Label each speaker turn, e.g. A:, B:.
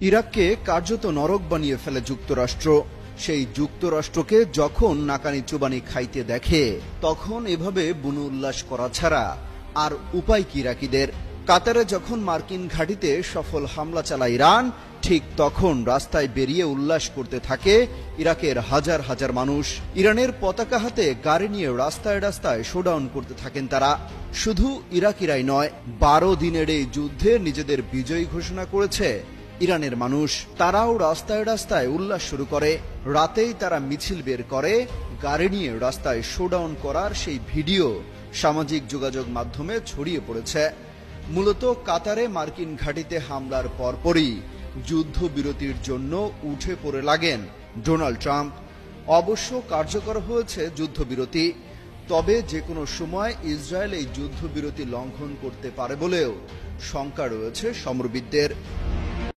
A: ইরাককে কার্যত নরক বানিয়ে ফেলে যুক্তরাষ্ট্র। সেই যুক্তরাষ্ট্রকে যখন নাকানি চুবানি খাইতে দেখে, তখন এভাবে বুনো উল্লাস করা ছাড়া আর উপায় কি ইরাকিদের? কাতারে যখন মার্কিন ঘাঁটিতে সফল হামলা চালায় ইরান, ঠিক তখন রাস্তায় বেরিয়ে উল্লাস করতে থাকে ইরাকের হাজার হাজার মানুষ। ইরানের পতাকা হাতে গাড়ি নিয়ে রাস্তায় রাস্তায় শোডাউন করতে থাকেন তারা। শুধু ইরাকিরাই নয়, 12 দিনের এই যুদ্ধে নিজেদের বিজয়ী ঘোষণা করেছে ইরানের মানুষ। তারাও রাস্তায় রাস্তায় উল্লাস শুরু করে। রাতেই তারা মিছিল বের করে, গাড়ি নিয়ে রাস্তায় শোডাউন করার সেই ভিডিও সামাজিক যোগাযোগ মাধ্যমে ছড়িয়ে পড়েছে। মূলত কাতারে মার্কিন ঘাঁটিতে হামলার পরপরই যুদ্ধবিরতির জন্য উঠে পড়ে লাগেন ডোনাল্ড ট্রাম্প। অবশ্য কার্যকর হয়েছে যুদ্ধবিরতি, তবে যে কোনো সময় ইসরায়েল এই যুদ্ধবিরতি লঙ্ঘন করতে পারে বলেও শঙ্কা রয়েছে সমরবিদদের।